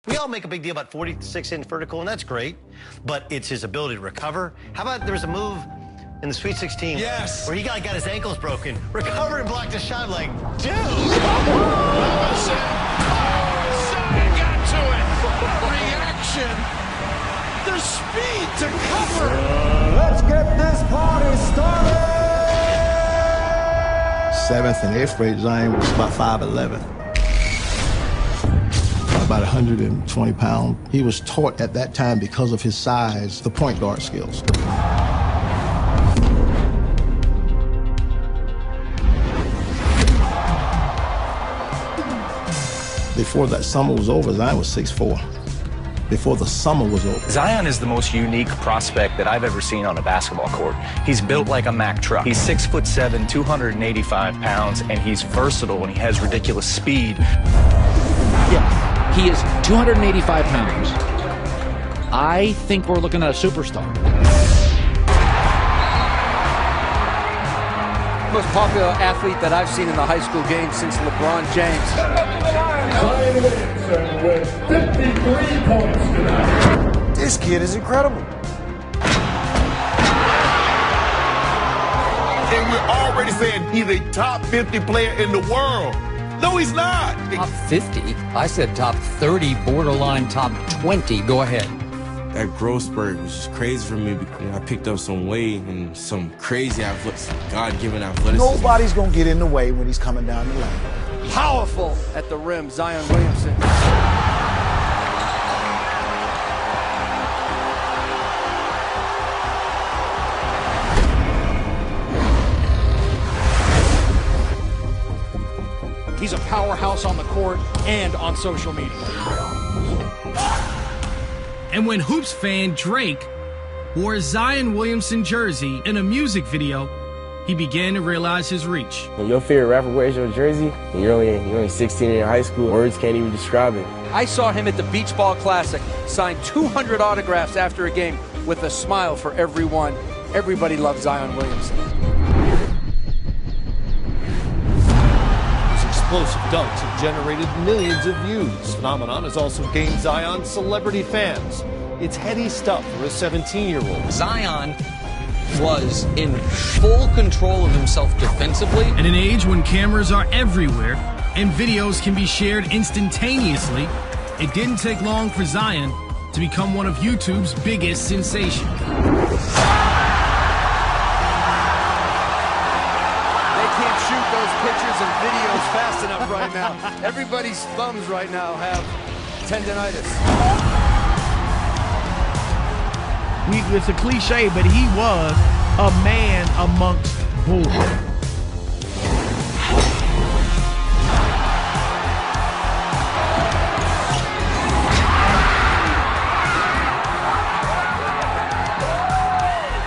We all make a big deal about 46-inch vertical, and that's great, but it's his ability to recover. How about there was a move in the Sweet 16 where he got his ankles broken, recovered and blocked a shot like, dude! Zion got to it! Reaction! The speed to cover! Let's get this party started! 7th and 8th grade, Zion was about 5'11". About 120 pounds. He was taught at that time, because of his size, the point guard skills. Before that summer was over, Zion was 6'4". Before the summer was over. Zion is the most unique prospect that I've ever seen on a basketball court. He's built like a Mack truck. He's 6'7", 285 pounds, and he's versatile and he has ridiculous speed. Yeah. He is 285 pounds. I think we're looking at a superstar. Most popular athlete that I've seen in the high school game since LeBron James. Zion Williamson with 53 points tonight. This kid is incredible. And we're already saying he's a top 50 player in the world. No, he's not. Top 50? I said top 30, borderline top 20. Go ahead. That growth spurt was just crazy for me because I picked up some weight and some crazy God-given athleticism. Nobody's going to get in the way when he's coming down the lane. Powerful at the rim, Zion Williamson. He's a powerhouse on the court and on social media. And when Hoops fan Drake wore a Zion Williamson jersey in a music video, he began to realize his reach. When your favorite rapper wears your jersey, and you're only 16 in high school, words can't even describe it. I saw him at the Beach Ball Classic, sign 200 autographs after a game with a smile for everyone. Everybody loves Zion Williamson. Explosive dunks have generated millions of views. This phenomenon has also gained Zion celebrity fans. It's heady stuff for a 17-year-old. Zion was in full control of himself defensively. At an age when cameras are everywhere and videos can be shared instantaneously, it didn't take long for Zion to become one of YouTube's biggest sensations. Pictures and videos fast enough right now. Everybody's thumbs right now have tendonitis. It's a cliche, but he was a man amongst boys.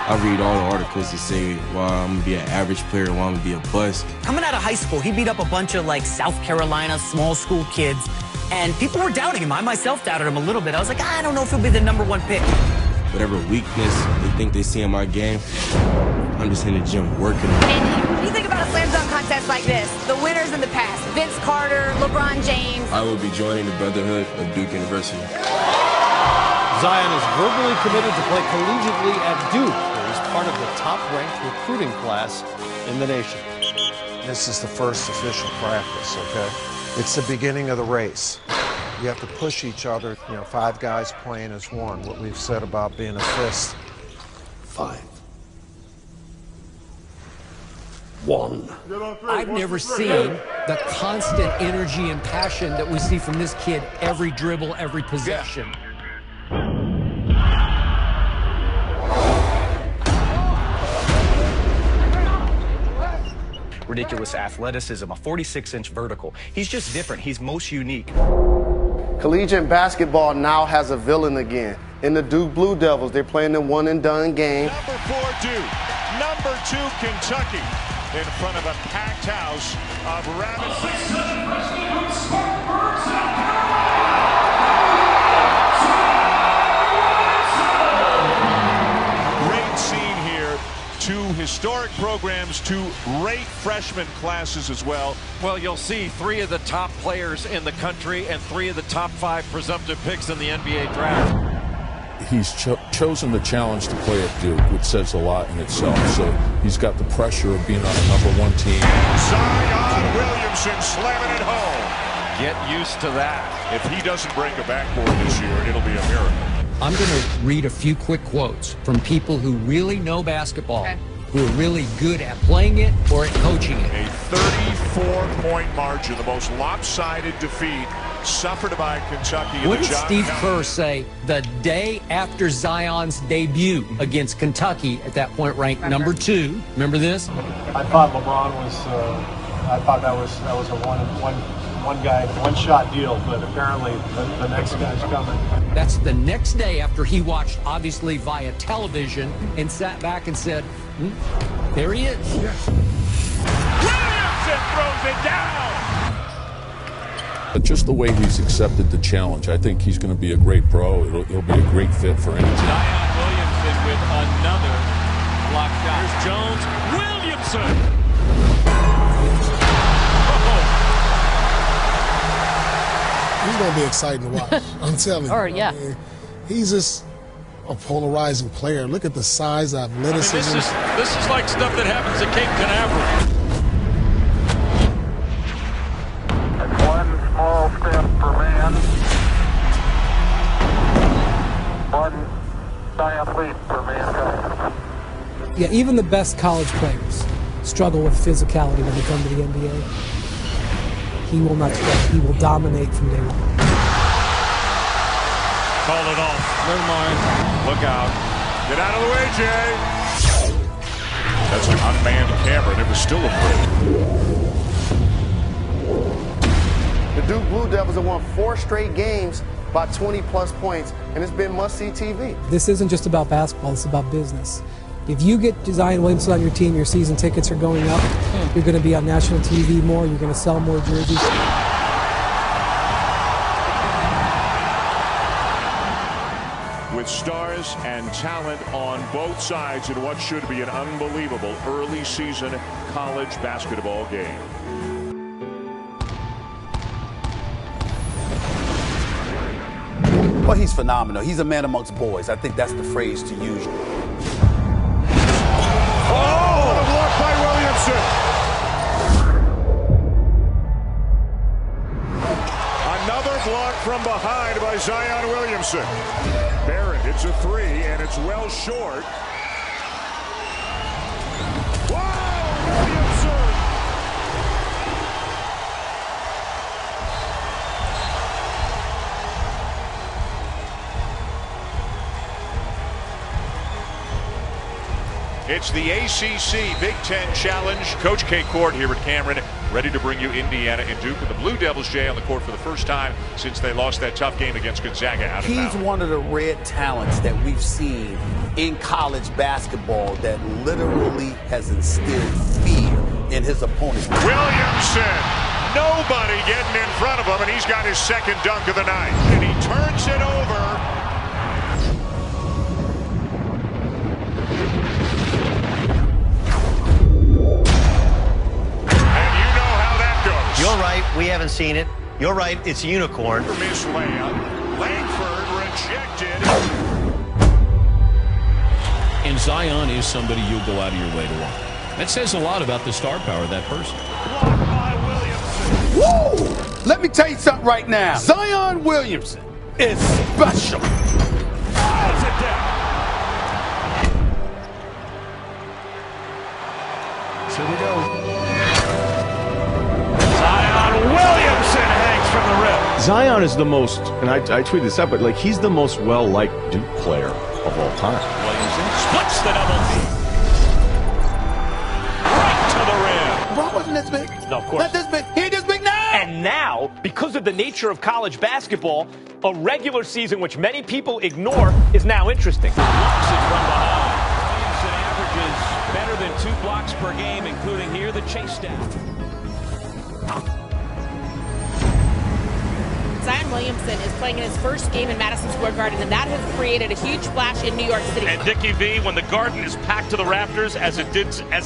I read all the articles that say why I'm gonna be an average player, why I'm gonna be a bust. Coming out of high school, he beat up a bunch of South Carolina small school kids, and people were doubting him. I myself doubted him a little bit. I was like, I don't know if he'll be the #1 pick. Whatever weakness they think they see in my game, I'm just in the gym working. And you think about a slam dunk contest like this, the winners in the past, Vince Carter, LeBron James. I will be joining the Brotherhood of Duke University. Zion is verbally committed to play collegiately at Duke, where he's part of the top-ranked recruiting class in the nation. This is the first official practice, okay? It's the beginning of the race. You have to push each other, 5 guys playing as one, what we've said about being a fist. 5. 1. I've never seen the constant energy and passion that we see from this kid every dribble, every possession. Ridiculous athleticism, a 46-inch vertical. He's just different. He's most unique. Collegiate basketball now has a villain again. In the Duke Blue Devils, they're playing the one-and-done game. Number 4 Duke, number 2 Kentucky, in front of a packed house of Rabbit Great scene here. 2 historic historic programs to rate freshman classes as well. Well, you'll see 3 of the top players in the country and 3 of the top 5 presumptive picks in the NBA draft. He's chosen the challenge to play at Duke, which says a lot in itself. So he's got the pressure of being on a #1 team. Zion Williamson slamming it home. Get used to that. If he doesn't break a backboard this year, it'll be a miracle. I'm going to read a few quick quotes from people who really know basketball, who are really good at playing it or at coaching it. A 34-point margin, the most lopsided defeat suffered by Kentucky. What did Steve Kerr say the day after Zion's debut against Kentucky, at that point ranked #2? Remember this? I thought LeBron was. I thought that was a one-shot deal, but apparently the next guy's coming. That's the next day after he watched, obviously via television, and sat back and said, there he is. Williamson throws it down. But just the way he's accepted the challenge, I think he's going to be a great pro. He'll be a great fit for any team. Zion Williamson with another block shot. Here's Jones. Williamson. He's going to be exciting to watch. I'm telling you. Yeah. I mean, he's just a polarizing player. Look at the size, athleticism. This is like stuff that happens at Cape Canaveral. One small step for man, one giant leap for mankind. Yeah, even the best college players struggle with physicality when they come to the NBA. He will not struggle. He will dominate from day one. Call it off. Never mind. Look out. Get out of the way, Jay. That's an unmanned camera, and it was still a break. The Duke Blue Devils have won 4 straight games by 20-plus points, and it's been must-see TV. This isn't just about basketball. It's about business. If you get Zion Williamson on your team, your season tickets are going up. You're going to be on national TV more. You're going to sell more jerseys. With stars and talent on both sides in what should be an unbelievable early season college basketball game. Well, he's phenomenal. He's a man amongst boys. I think that's the phrase to use. Oh, what a block by Williamson. Another block from behind by Zion Williamson. Barrett, it's a 3, and it's well short. Wow, Williamson! It's the ACC Big Ten Challenge. Coach K. Court here at Cameron, ready to bring you Indiana and Duke. And the Blue Devils, Jay, on the court for the first time since they lost that tough game against Gonzaga out of town. He's one of the rare talents that we've seen in college basketball that literally has instilled fear in his opponents. Williamson, nobody getting in front of him, and he's got his second dunk of the night. And he turns it over. You're right. We haven't seen it. You're right. It's a unicorn. Miss layup. Langford rejected. And Zion is somebody you'll go out of your way to watch. That says a lot about the star power of that person. Woo! Let me tell you something right now. Zion Williamson is special. Fouls it down. So we go. Williamson hangs from the rim. Zion is the most, and I tweeted this out, but like he's the most well-liked Duke player of all time. Williamson splits the double team. Right to the rim. LeBron wasn't this big. No, of course. Not this big. He ain't this big now. And now, because of the nature of college basketball, a regular season which many people ignore is now interesting. Blocks it from behind. Williamson averages better than 2 blocks per game, including here the chase down. Zion Williamson is playing in his first game in Madison Square Garden, and that has created a huge splash in New York City. And Dickie V, when the Garden is packed to the rafters, as it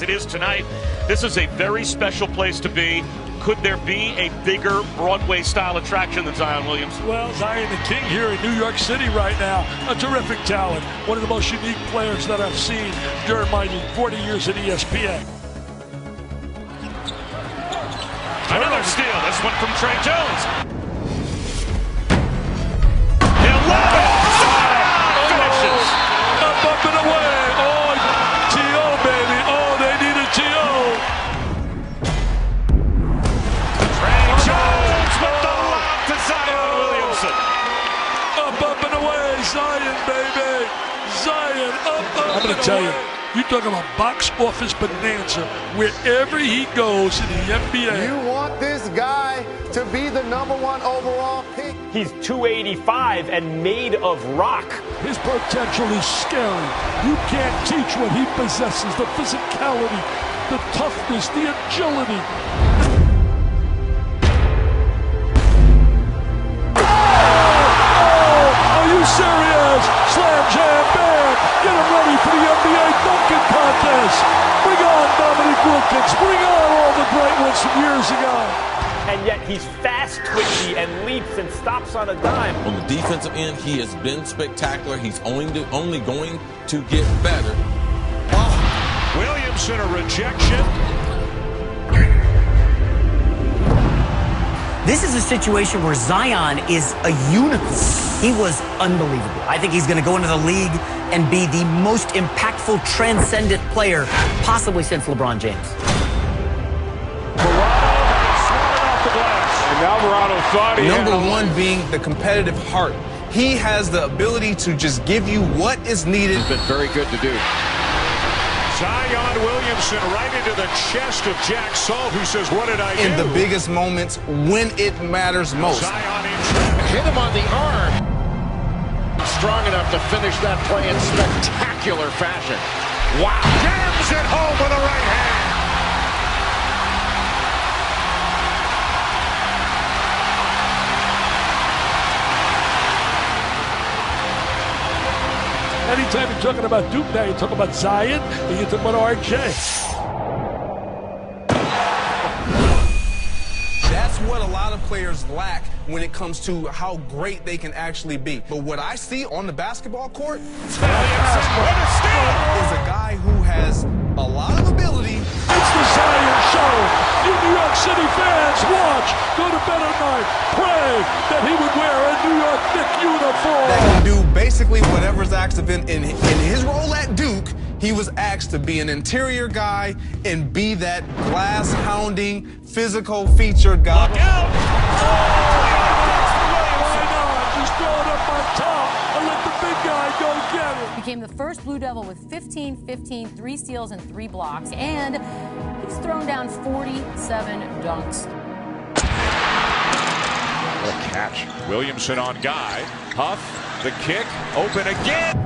is tonight, this is a very special place to be. Could there be a bigger Broadway-style attraction than Zion Williamson? Well, Zion the King here in New York City right now, a terrific talent, one of the most unique players that I've seen during my 40 years at ESPN. Another steal, this one from Trey Jones. He'll love it! Finishes! Up and away! Oh, T.O., baby! Oh, they need a T.O. Up and away, Zion, baby. Zion, I'm going to tell you, you talking about box office bonanza wherever he goes in the NBA. You want this guy to be the #1 overall pick? He's 285 and made of rock. His potential is scary. You can't teach what he possesses, the physicality, the toughness, the agility. Serious slam jam bang. Get him ready for the NBA dunking contest. Bring on Dominique Wilkins. Bring on all the great ones from years ago. And yet he's fast, twitchy, and leaps and stops on a dime. On the defensive end, he has been spectacular. He's only going to get better. Oh, Williamson, a rejection. This is a situation where Zion is a unicorn. He was unbelievable. I think he's going to go into the league and be the most impactful, transcendent player possibly since LeBron James. And Alvarado thought he Number one being the competitive heart. He has the ability to just give you what is needed. It's been very good to do. Zion Williamson right into the chest of Jack Salt, who says, what did I do? In the biggest moments when it matters most. Zion hit him on the arm. Strong enough to finish that play in spectacular fashion. Wow. Jams it home with a right hand. Anytime you're talking about Duke now, you're talking about Zion, and you're talking about RJ. That's what a lot of players lack when it comes to how great they can actually be. But what I see on the basketball court is a guy who has a lot of ability. It's the Zion Show. You New York City fans, watch, go to bed at night, pray that he would wear a New York Knicks uniform. That can do basically whatever's asked of him. In his role at Duke, he was asked to be an interior guy and be that glass-hounding, physical featured guy. Look out! Why not? Just throw it up on top and let the big guy go get it. Became the first Blue Devil with 15-15, 3 steals and 3 blocks, and he's thrown down 47 dunks. What a catch. Williamson on Guy. Huff, the kick, open again.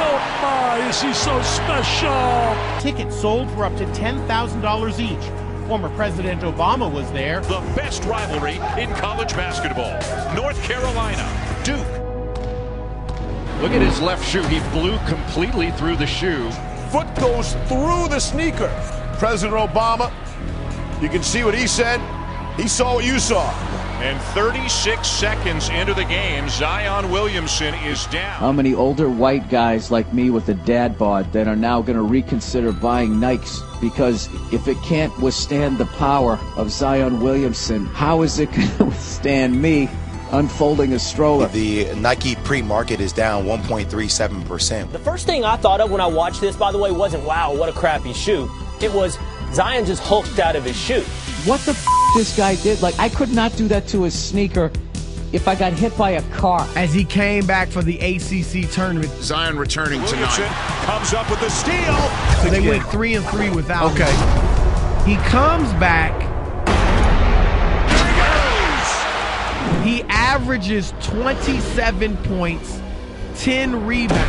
Oh my, is he so special? Tickets sold for up to $10,000 each. Former President Obama was there. The best rivalry in college basketball. North Carolina, Duke. Look at his left shoe. He blew completely through the shoe. Foot goes through the sneaker. President Obama, you can see what he said. He saw what you saw. And 36 seconds into the game, Zion Williamson is down. How many older white guys like me with a dad bod that are now going to reconsider buying Nikes? Because if it can't withstand the power of Zion Williamson, how is it going to withstand me unfolding a stroller? The Nike pre-market is down 1.37%. The first thing I thought of when I watched this, by the way, wasn't, wow, what a crappy shoe. It was, Zion just hulked out of his shoe. What the this guy did? Like, I could not do that to his sneaker if I got hit by a car. As he came back for the ACC tournament. Zion returning Williamson tonight. Comes up with the steal. So they went 3-3 without him. He comes back. He averages 27 points, 10 rebounds.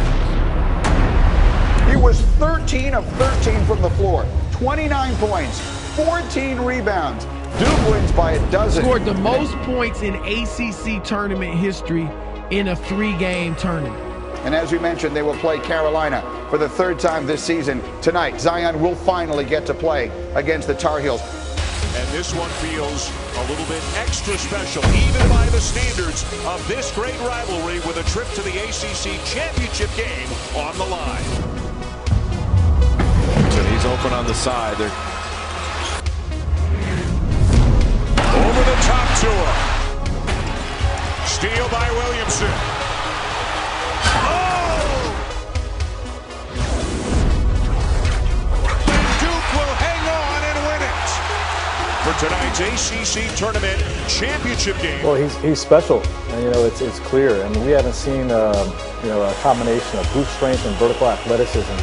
He was 13 of 13 from the floor. 29 points, 14 rebounds. Duke wins by a dozen. Scored the most points in ACC tournament history in a 3-game tournament. And as we mentioned, they will play Carolina for the 3rd time this season. Tonight, Zion will finally get to play against the Tar Heels. And this one feels a little bit extra special, even by the standards of this great rivalry, with a trip to the ACC championship game on the line. So he's open on the side. They're over the top to him. Steal by Williamson. Oh! Duke will hang on and win it for tonight's ACC tournament championship game. Well, he's special, and it's clear. I mean, we haven't seen a combination of brute strength and vertical athleticism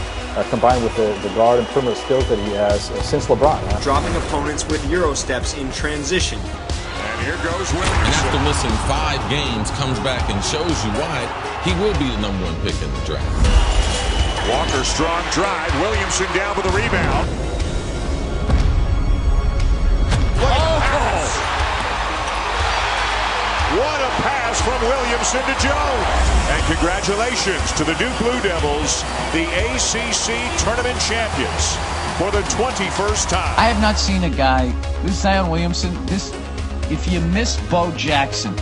combined with the guard and perimeter skills that he has since LeBron. Dropping opponents with Euro steps in transition. And here goes Williamson. And after missing 5 games, comes back and shows you why he will be the #1 pick in the draft. Walker, strong drive. Williamson down with a rebound. What a pass from Williamson to Jones. And congratulations to the Duke Blue Devils, the ACC tournament champions for the 21st time. I have not seen a guy, this Zion Williamson, if you miss Bo Jackson,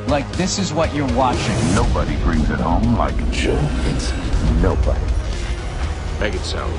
like this is what you're watching. Nobody brings it home like Jones. Nobody. Make it sound.